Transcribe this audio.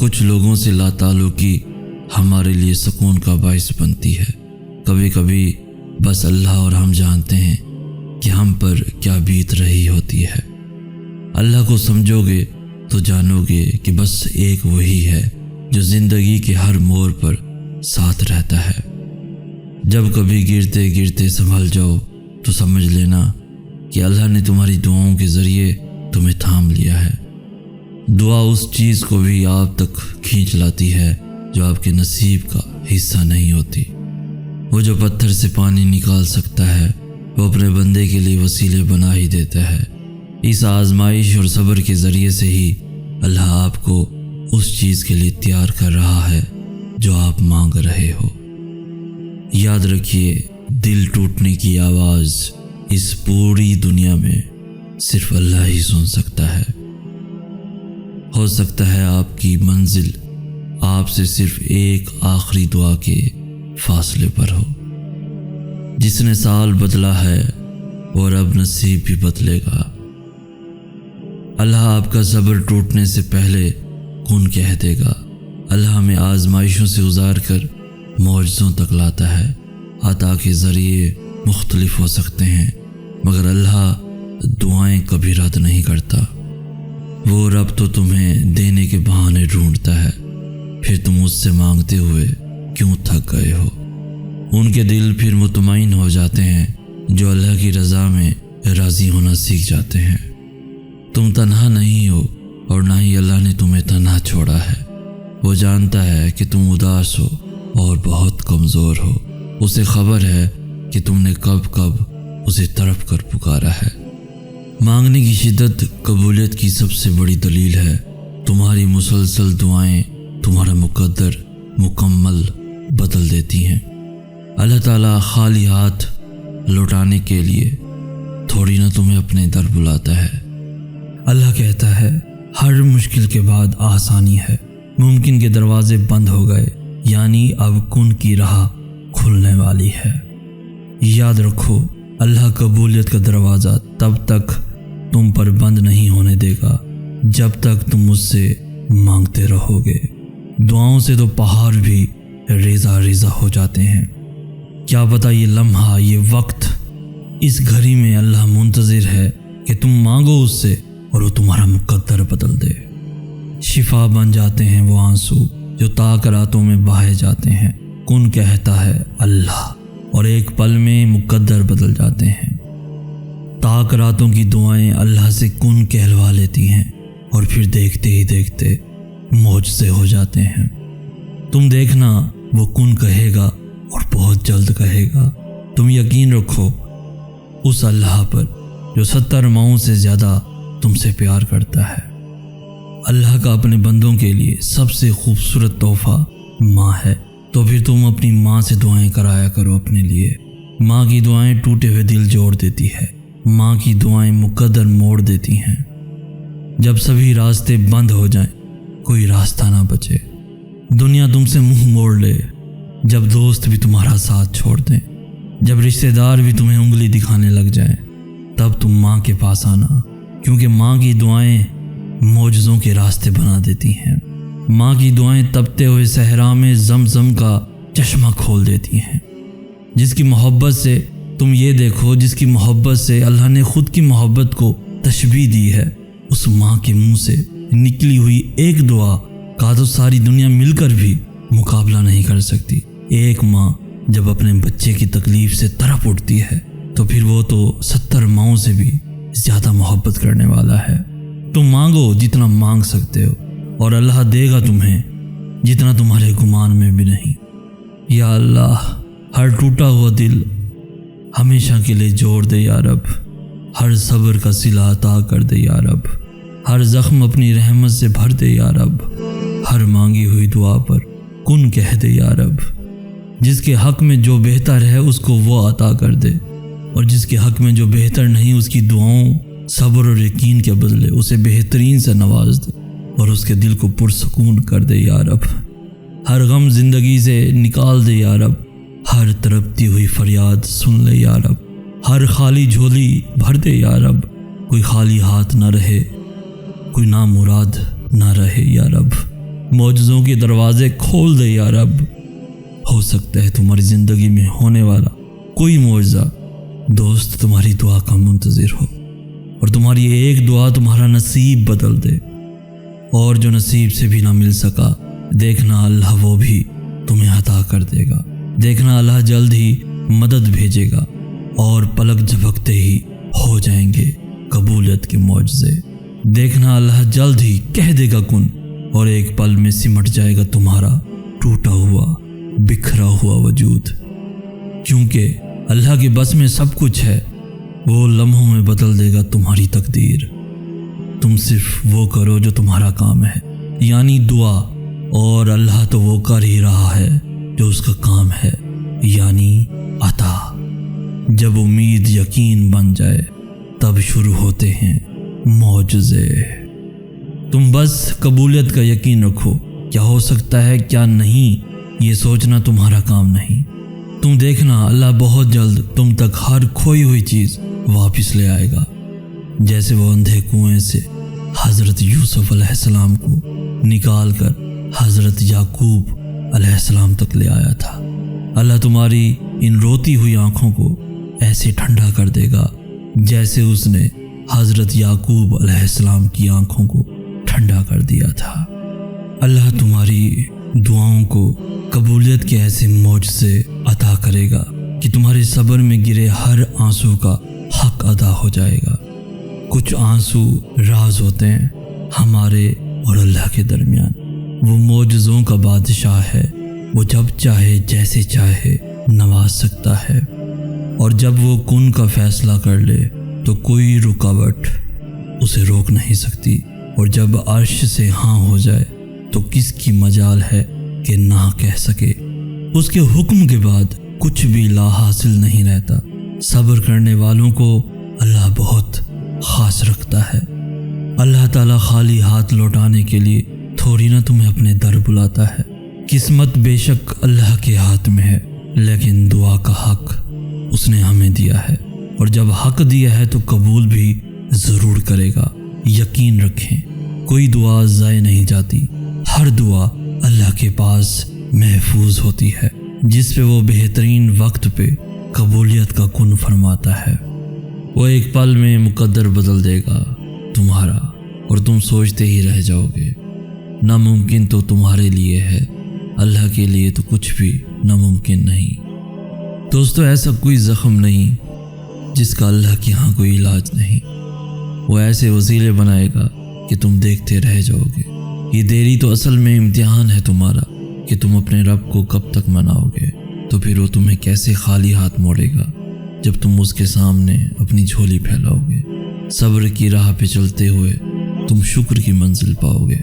کچھ لوگوں سے لا تعلقی ہمارے لیے سکون کا باعث بنتی ہے۔ کبھی کبھی بس اللہ اور ہم جانتے ہیں کہ ہم پر کیا بیت رہی ہوتی ہے۔ اللہ کو سمجھو گے تو جانو گے کہ بس ایک وہی ہے جو زندگی کے ہر موڑ پر ساتھ رہتا ہے۔ جب کبھی گرتے گرتے سنبھل جاؤ تو سمجھ لینا کہ اللہ نے تمہاری دعاؤں کے ذریعے تمہیں تھام لیا ہے۔ دعا اس چیز کو بھی آپ تک کھینچ لاتی ہے جو آپ کے نصیب کا حصہ نہیں ہوتی۔ وہ جو پتھر سے پانی نکال سکتا ہے وہ اپنے بندے کے لیے وسیلے بنا ہی دیتا ہے۔ اس آزمائش اور صبر کے ذریعے سے ہی اللہ آپ کو اس چیز کے لیے تیار کر رہا ہے جو آپ مانگ رہے ہو۔ یاد رکھیے، دل ٹوٹنے کی آواز اس پوری دنیا میں صرف اللہ ہی سن سکتا ہے۔ ہو سکتا ہے آپ کی منزل آپ سے صرف ایک آخری دعا کے فاصلے پر ہو۔ جس نے سال بدلا ہے وہ رب نصیب بھی بدلے گا۔ اللہ آپ کا صبر ٹوٹنے سے پہلے کن کہہ دے گا۔ اللہ ہمیں آزمائشوں سے گزار کر معجزوں تک لاتا ہے۔ عطا کے ذریعے مختلف ہو سکتے ہیں مگر اللہ دعائیں کبھی رد نہیں کرتا۔ وہ رب تو تمہیں دینے کے بہانے ڈھونڈتا ہے، پھر تم اس سے مانگتے ہوئے کیوں تھک گئے ہو؟ ان کے دل پھر مطمئن ہو جاتے ہیں جو اللہ کی رضا میں راضی ہونا سیکھ جاتے ہیں۔ تم تنہا نہیں ہو اور نہ ہی اللہ نے تمہیں تنہا چھوڑا ہے۔ وہ جانتا ہے کہ تم اداس ہو اور بہت کمزور ہو۔ اسے خبر ہے کہ تم نے کب کب اسے تڑپ کر پکارا ہے۔ مانگنے کی شدت قبولیت کی سب سے بڑی دلیل ہے۔ تمہاری مسلسل دعائیں تمہارا مقدر مکمل بدل دیتی ہیں۔ اللہ تعالیٰ خالی ہاتھ لوٹانے کے لیے تھوڑی نہ تمہیں اپنے در بلاتا ہے۔ اللہ کہتا ہے ہر مشکل کے بعد آسانی ہے۔ ممکن کے دروازے بند ہو گئے، یعنی اب کن کی راہ کھلنے والی ہے۔ یاد رکھو، اللہ قبولیت کا دروازہ تب تک تم پر بند نہیں ہونے دے گا جب تک تم اس سے مانگتے رہو گے۔ دعاؤں سے تو پہاڑ بھی ریزہ ریزہ ہو جاتے ہیں۔ کیا پتہ یہ لمحہ، یہ وقت، اس گھڑی میں اللہ منتظر ہے کہ تم مانگو اس سے اور وہ تمہارا مقدر بدل دے۔ شفا بن جاتے ہیں وہ آنسو جو تاک راتوں میں بہائے جاتے ہیں۔ کن کہتا ہے اللہ اور ایک پل میں مقدر بدل جاتے ہیں۔ تاک راتوں کی دعائیں اللہ سے کن کہلوا لیتی ہیں اور پھر دیکھتے ہی دیکھتے معجزے ہو جاتے ہیں۔ تم دیکھنا، وہ کن کہے گا اور بہت جلد کہے گا۔ تم یقین رکھو اس اللہ پر جو 70 ماؤں سے زیادہ تم سے پیار کرتا ہے۔ اللہ کا اپنے بندوں کے لیے سب سے خوبصورت تحفہ ماں ہے، تو پھر تم اپنی ماں سے دعائیں کرایا کرو اپنے لیے۔ ماں کی دعائیں ٹوٹے ہوئے دل جوڑ دیتی ہے۔ ماں کی دعائیں مقدر موڑ دیتی ہیں۔ جب سبھی راستے بند ہو جائیں، کوئی راستہ نہ بچے، دنیا تم سے منہ موڑ لے، جب دوست بھی تمہارا ساتھ چھوڑ دیں، جب رشتہ دار بھی تمہیں انگلی دکھانے لگ جائیں، تب تم ماں کے پاس آنا، کیونکہ ماں کی دعائیں معجزوں کے راستے بنا دیتی ہیں۔ ماں کی دعائیں تپتے ہوئے صحرا میں زمزم کا چشمہ کھول دیتی ہیں۔ جس کی محبت سے تم یہ دیکھو، جس کی محبت سے اللہ نے خود کی محبت کو تشبیہ دی ہے، اس ماں کے منہ سے نکلی ہوئی ایک دعا کا تو ساری دنیا مل کر بھی مقابلہ نہیں کر سکتی۔ ایک ماں جب اپنے بچے کی تکلیف سے تڑپ اٹھتی ہے تو پھر وہ تو 70 ماؤں سے بھی زیادہ محبت کرنے والا ہے۔ تم مانگو جتنا مانگ سکتے ہو اور اللہ دے گا تمہیں جتنا تمہارے گمان میں بھی نہیں۔ یا اللہ، ہر ٹوٹا ہوا دل ہمیشہ کے لیے جوڑ دے یا رب، ہر صبر کا صلہ عطا کر دے یا رب، ہر زخم اپنی رحمت سے بھر دے یا رب، ہر مانگی ہوئی دعا پر کن کہہ دے یا رب۔ جس کے حق میں جو بہتر ہے اس کو وہ عطا کر دے، اور جس کے حق میں جو بہتر نہیں اس کی دعاؤں صبر اور یقین کے بدلے اسے بہترین سے نواز دے اور اس کے دل کو پرسکون کر دے یا رب۔ ہر غم زندگی سے نکال دے یا رب، ہر تڑپتی ہوئی فریاد سن لے یا رب، ہر خالی جھولی بھر دے یا رب، کوئی خالی ہاتھ نہ رہے، کوئی نامراد نہ رہے یا رب۔ معجزوں کے دروازے کھول دے یا رب۔ ہو سکتا ہے تمہاری زندگی میں ہونے والا کوئی معجزہ دوست تمہاری دعا کا منتظر ہو، اور تمہاری ایک دعا تمہارا نصیب بدل دے۔ اور جو نصیب سے بھی نہ مل سکا، دیکھنا اللہ وہ بھی تمہیں عطا کر دے گا۔ دیکھنا اللہ جلد ہی مدد بھیجے گا، اور پلک جھپکتے ہی ہو جائیں گے قبولیت کے معجزے۔ دیکھنا اللہ جلد ہی کہہ دے گا کن، اور ایک پل میں سمٹ جائے گا تمہارا ٹوٹا ہوا بکھرا ہوا وجود۔ کیونکہ اللہ کے بس میں سب کچھ ہے، وہ لمحوں میں بدل دے گا تمہاری تقدیر۔ تم صرف وہ کرو جو تمہارا کام ہے، یعنی دعا، اور اللہ تو وہ کر ہی رہا ہے جو اس کا کام ہے، یعنی عطا۔ جب امید یقین بن جائے تب شروع ہوتے ہیں معجزے۔ تم بس قبولیت کا یقین رکھو، کیا ہو سکتا ہے کیا نہیں، یہ سوچنا تمہارا کام نہیں۔ تم دیکھنا اللہ بہت جلد تم تک ہر کھوئی ہوئی چیز واپس لے آئے گا، جیسے وہ اندھے کنویں سے حضرت یوسف علیہ السلام کو نکال کر حضرت یعقوب علیہ السلام تک لے آیا تھا۔ اللہ تمہاری ان روتی ہوئی آنکھوں کو ایسے ٹھنڈا کر دے گا جیسے اس نے حضرت یعقوب علیہ السلام کی آنکھوں کو ٹھنڈا کر دیا تھا۔ اللہ تمہاری دعاؤں کو قبولیت کے ایسے معجزے عطا کرے گا کہ تمہارے صبر میں گرے ہر آنسو کا حق ادا ہو جائے گا۔ کچھ آنسو راز ہوتے ہیں ہمارے اور اللہ کے درمیان۔ وہ معجزوں کا بادشاہ ہے، وہ جب چاہے جیسے چاہے نواز سکتا ہے، اور جب وہ کن کا فیصلہ کر لے تو کوئی رکاوٹ اسے روک نہیں سکتی، اور جب عرش سے ہاں ہو جائے تو کس کی مجال ہے کہ نہ کہہ سکے۔ اس کے حکم کے بعد کچھ بھی لا حاصل نہیں رہتا۔ صبر کرنے والوں کو اللہ بہت خاص رکھتا ہے۔ اللہ تعالیٰ خالی ہاتھ لوٹانے کے لیے تھوڑی نہ تمہیں اپنے در بلاتا ہے۔ قسمت بے شک اللہ کے ہاتھ میں ہے، لیکن دعا کا حق اس نے ہمیں دیا ہے، اور جب حق دیا ہے تو قبول بھی ضرور کرے گا۔ یقین رکھیں، کوئی دعا ضائع نہیں جاتی، ہر دعا اللہ کے پاس محفوظ ہوتی ہے، جس پہ وہ بہترین وقت پہ قبولیت کا کن فرماتا ہے۔ وہ ایک پل میں مقدر بدل دے گا تمہارا، اور تم سوچتے ہی رہ جاؤ گے۔ ناممکن تو تمہارے لیے ہے، اللہ کے لیے تو کچھ بھی ناممکن نہیں۔ دوستو، ایسا کوئی زخم نہیں جس کا اللہ کے ہاں کوئی علاج نہیں۔ وہ ایسے وسیلے بنائے گا کہ تم دیکھتے رہ جاؤ گے۔ یہ دیری تو اصل میں امتحان ہے تمہارا کہ تم اپنے رب کو کب تک مناؤ گے۔ تو پھر وہ تمہیں کیسے خالی ہاتھ موڑے گا جب تم اس کے سامنے اپنی جھولی پھیلاؤ گے۔ صبر کی راہ پہ چلتے ہوئے تم شکر کی منزل پاؤ گے۔